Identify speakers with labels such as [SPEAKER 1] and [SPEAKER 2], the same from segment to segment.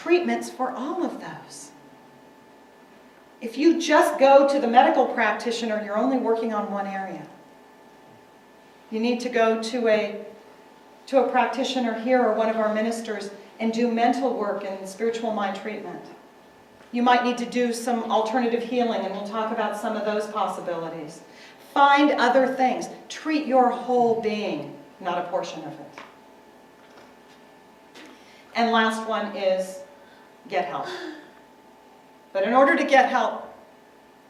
[SPEAKER 1] treatments for all of those. If you just go to the medical practitioner, you're only working on one area. You need to go to a practitioner here or one of our ministers and do mental work and spiritual mind treatment. You might need to do some alternative healing, and we'll talk about some of those possibilities. Find other things. Treat your whole being, not a portion of it. And last one is get help. But in order to get help,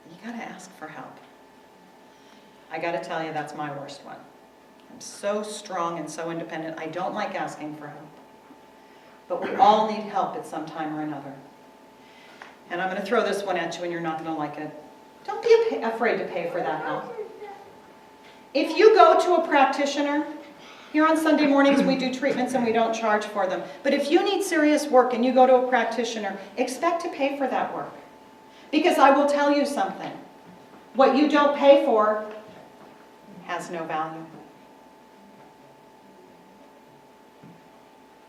[SPEAKER 1] you got to ask for help. I got to tell you, that's my worst one. I'm so strong and so independent. I don't like asking for help. But we all need help at some time or another. And I'm going to throw this one at you, and you're not going to like it. Don't be afraid to pay for that help. If you go to a practitioner, here on Sunday mornings we do treatments and we don't charge for them. But if you need serious work and you go to a practitioner, expect to pay for that work. Because I will tell you something. What you don't pay for has no value.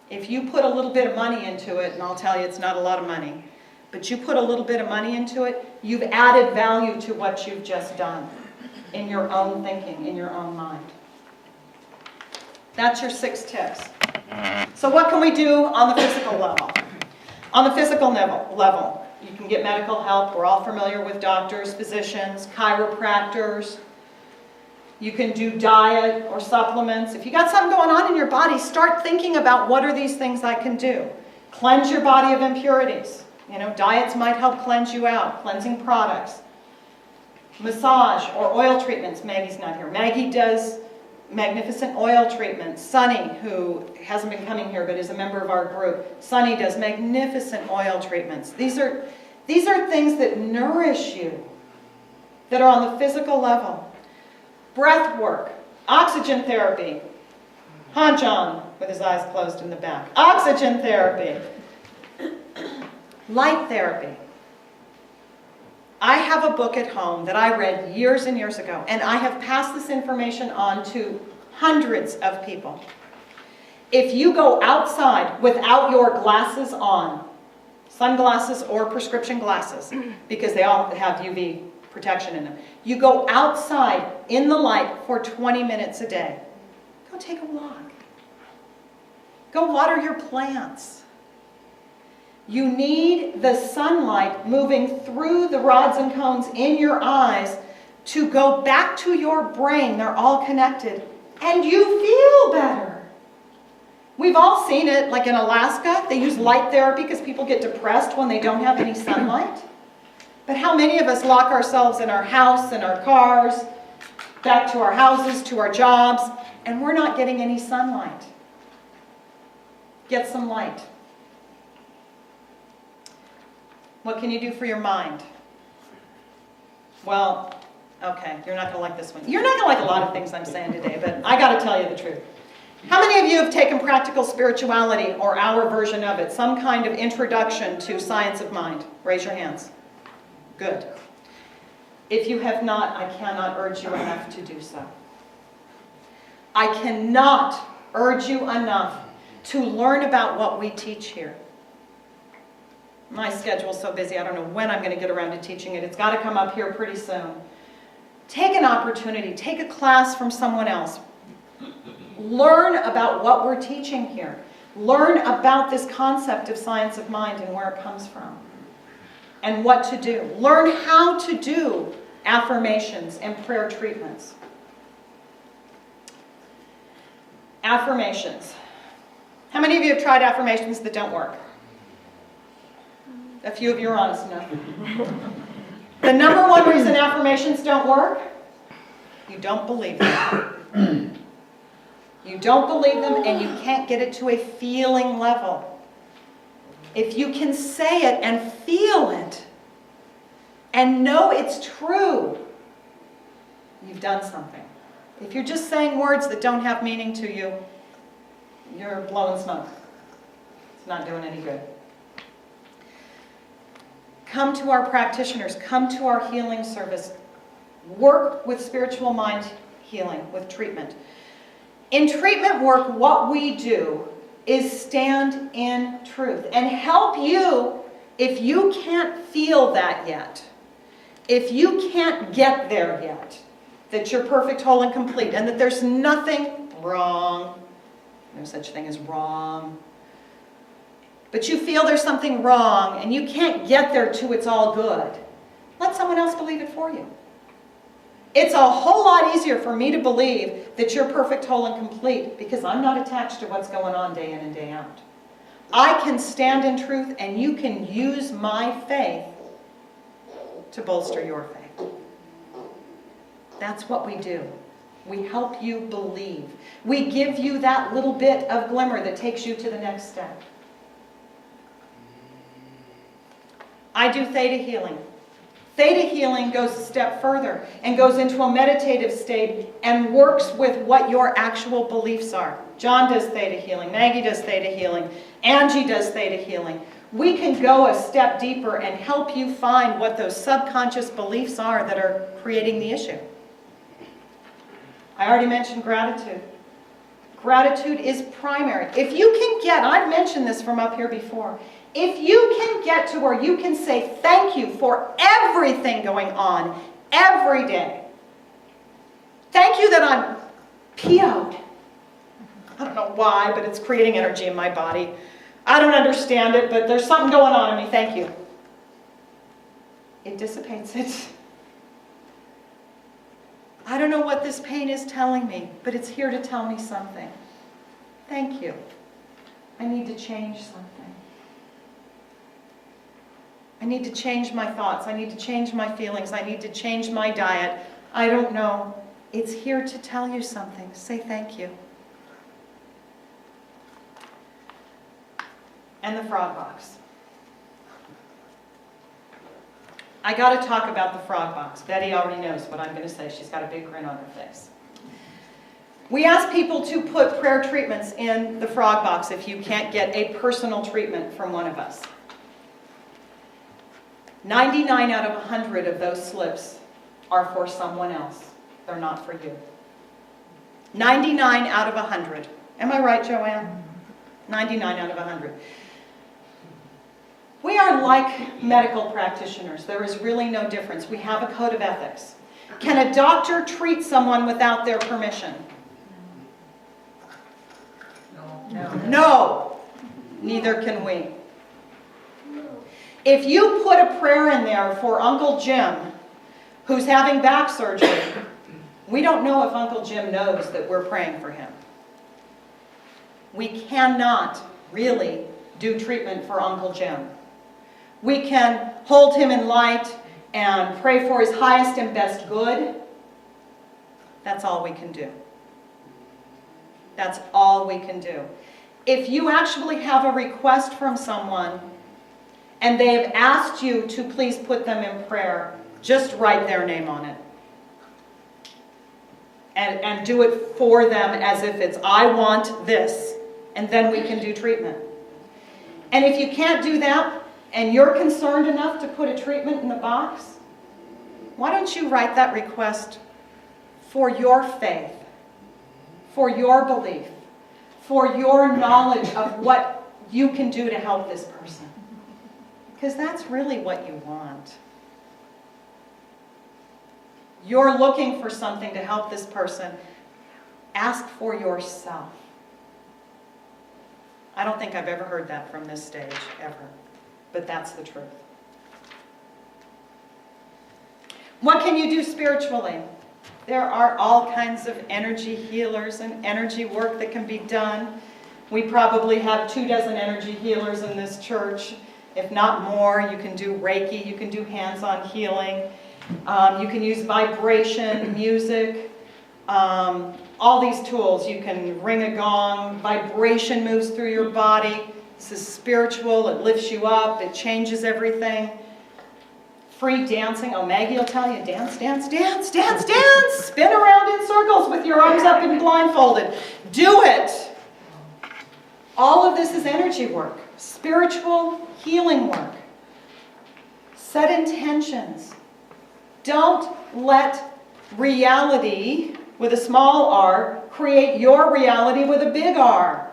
[SPEAKER 1] If you put a little bit of money into it, and I'll tell you it's not a lot of money, but you put a little bit of money into it, you've added value to what you've just done in your own thinking, in your own mind. That's your 6 tips. So what can we do on the physical level? On the physical level, you can get medical help. We're all familiar with doctors, physicians, chiropractors. You can do diet or supplements. If you got something going on in your body, start thinking about what are these things I can do. Cleanse your body of impurities. You know, diets might help cleanse you out, cleansing products. Massage or oil treatments. Maggie's not here. Maggie does magnificent oil treatments. Sunny, who hasn't been coming here but is a member of our group, Sunny does magnificent oil treatments. These are things that nourish you, that are on the physical level. Breath work, oxygen therapy. Hanjan, with his eyes closed in the back. Oxygen therapy. Light therapy. I have a book at home that I read years and years ago, and I have passed this information on to hundreds of people. If you go outside without your glasses on, sunglasses or prescription glasses, because they all have UV protection in them, you go outside in the light for 20 minutes a day. Go take a walk. Go water your plants. You need the sunlight moving through the rods and cones in your eyes to go back to your brain. They're all connected. And you feel better. We've all seen it, like in Alaska. They use light therapy because people get depressed when they don't have any sunlight. But how many of us lock ourselves in our house, in our cars, back to our houses, to our jobs, and we're not getting any sunlight? Get some light. What can you do for your mind? Well, okay, you're not going to like this one. You're not going to like a lot of things I'm saying today, but I got to tell you the truth. How many of you have taken Practical Spirituality, or our version of it, some kind of introduction to Science of Mind? Raise your hands. Good. If you have not, I cannot urge you enough to do so. I cannot urge you enough to learn about what we teach here. My schedule's so busy, I don't know when I'm going to get around to teaching it. It's got to come up here pretty soon. Take an opportunity. Take a class from someone else. Learn about what we're teaching here. Learn about this concept of Science of Mind and where it comes from. And what to do. Learn how to do affirmations and prayer treatments. Affirmations. How many of you have tried affirmations that don't work? A few of you are honest enough. The number one reason affirmations don't work, you don't believe them. You don't believe them, and you can't get it to a feeling level. If you can say it and feel it and know it's true, you've done something. If you're just saying words that don't have meaning to you, you're blowing smoke. It's not doing any good. Come to our practitioners. Come to our healing service. Work with spiritual mind healing, with treatment. In treatment work, what we do is stand in truth and help you if you can't feel that yet. If you can't get there yet, that you're perfect, whole, and complete, and that there's nothing wrong. No such thing as wrong. But you feel there's something wrong and you can't get there to it's all good. Let someone else believe it for you. It's a whole lot easier for me to believe that you're perfect, whole, and complete because I'm not attached to what's going on day in and day out. I can stand in truth and you can use my faith to bolster your faith. That's what we do. We help you believe. We give you that little bit of glimmer that takes you to the next step. I do theta healing. Theta healing goes a step further and goes into a meditative state and works with what your actual beliefs are. John does theta healing. Maggie does theta healing. Angie does theta healing. We can go a step deeper and help you find what those subconscious beliefs are that are creating the issue. I already mentioned gratitude. Gratitude is primary. If you can get, I've mentioned this from up here before, if you can get to where you can say thank you for everything going on every day. Thank you that I'm PO'd. I don't know why, but it's creating energy in my body. I don't understand it, but there's something going on in me. Thank you. It dissipates it. I don't know what this pain is telling me, but it's here to tell me something. Thank you. I need to change something. I need to change my thoughts. I need to change my feelings. I need to change my diet. I don't know. It's here to tell you something. Say thank you. And the frog box. I got to talk about the frog box. Betty already knows what I'm going to say. She's got a big grin on her face. We ask people to put prayer treatments in the frog box if you can't get a personal treatment from one of us. 99 out of 100 of those slips are for someone else. They're not for you. 99 out of 100. Am I right, Joanne? 99 out of 100. We are like medical practitioners. There is really no difference. We have a code of ethics. Can a doctor treat someone without their permission? No. Neither can we. If you put a prayer in there for Uncle Jim, who's having back surgery, we don't know if Uncle Jim knows that we're praying for him. We cannot really do treatment for Uncle Jim. We can hold him in light and pray for his highest and best good. That's all we can do. That's all we can do. If you actually have a request from someone and they have asked you to please put them in prayer, just write their name on it. And do it for them as if it's, I want this. And then we can do treatment. And if you can't do that, and you're concerned enough to put a treatment in the box, why don't you write that request for your faith, for your belief, for your knowledge of what you can do to help this person? Because that's really what you want. You're looking for something to help this person. Ask for yourself. I don't think I've ever heard that from this stage, ever. But that's the truth. What can you do spiritually? There are all kinds of energy healers and energy work that can be done. We probably have 24 energy healers in this church, if not more. You can do Reiki, you can do hands-on healing, you can use vibration, music, all these tools. You can ring a gong, vibration moves through your body. This is spiritual, it lifts you up, it changes everything. Free dancing, oh Maggie will tell you, dance, dance, dance, dance, dance. Spin around in circles with your arms up and blindfolded. Do it. All of this is energy work, spiritual healing work. Set intentions. Don't let reality with a small r create your reality with a big R.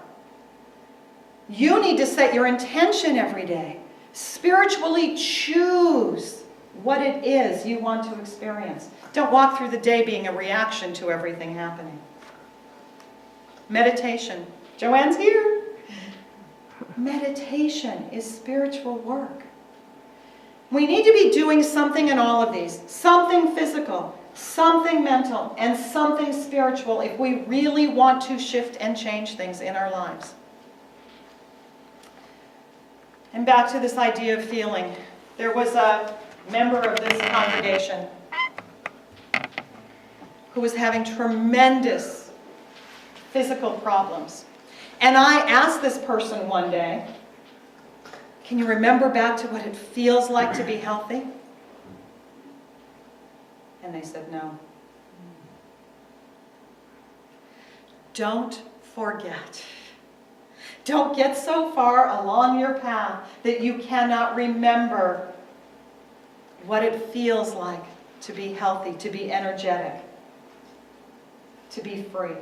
[SPEAKER 1] You need to set your intention every day. Spiritually choose what it is you want to experience. Don't walk through the day being a reaction to everything happening. Meditation. Joanne's here. Meditation is spiritual work. We need to be doing something in all of these. Something physical, something mental, and something spiritual if we really want to shift and change things in our lives. And back to this idea of feeling. There was a member of this congregation who was having tremendous physical problems. And I asked this person one day, can you remember back to what it feels like to be healthy? And they said no. Don't forget. Don't get so far along your path that you cannot remember what it feels like to be healthy, to be energetic, to be free.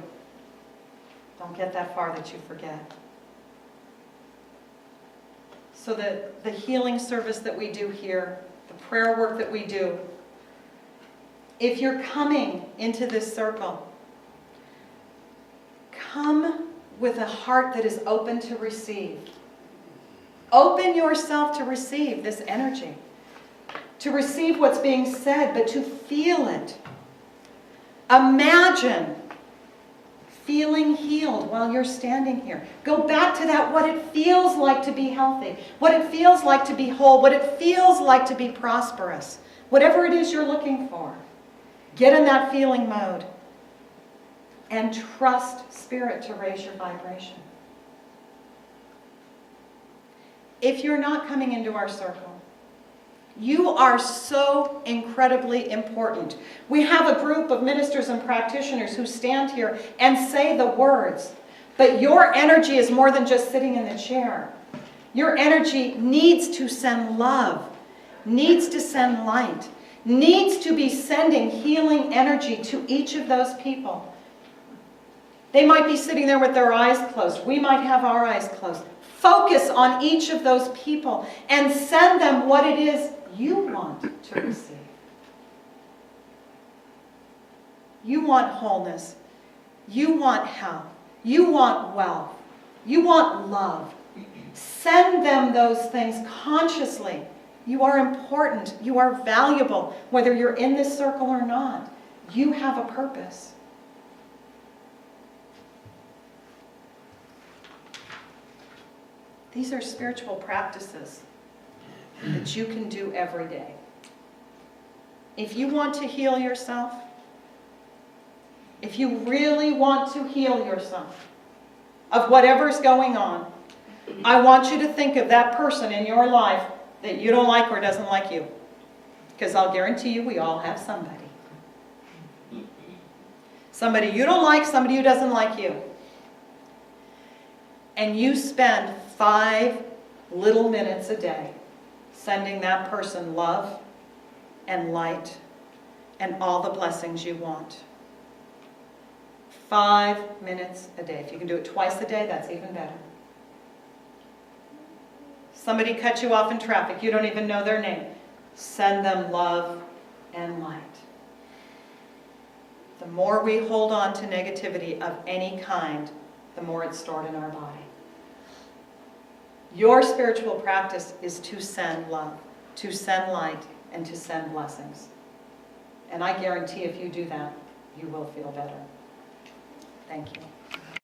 [SPEAKER 1] Don't get that far that you forget. So the healing service that we do here, the prayer work that we do, if you're coming into this circle, come with a heart that is open to receive. Open yourself to receive this energy, to receive what's being said, but to feel it. Imagine feeling healed while you're standing here. Go back to that, what it feels like to be healthy, what it feels like to be whole, what it feels like to be prosperous. Whatever it is you're looking for, get in that feeling mode and trust Spirit to raise your vibration. If you're not coming into our circle, you are so incredibly important. We have a group of ministers and practitioners who stand here and say the words, but your energy is more than just sitting in the chair. Your energy needs to send love, needs to send light, needs to be sending healing energy to each of those people. They might be sitting there with their eyes closed. We might have our eyes closed. Focus on each of those people and send them what it is you want to receive. You want wholeness. You want health. You want wealth. You want love. Send them those things consciously. You are important. You are valuable. Whether you're in this circle or not, you have a purpose. These are spiritual practices that you can do every day. If you want to heal yourself, if you really want to heal yourself of whatever's going on, I want you to think of that person in your life that you don't like or doesn't like you. Because I'll guarantee you we all have somebody. Somebody you don't like, somebody who doesn't like you. And you spend 5 little minutes a day sending that person love and light and all the blessings you want. 5 minutes a day. If you can do it twice a day, that's even better. Somebody cut you off in traffic. You don't even know their name. Send them love and light. The more we hold on to negativity of any kind, the more it's stored in our body. Your spiritual practice is to send love, to send light, and to send blessings. And I guarantee if you do that, you will feel better. Thank you.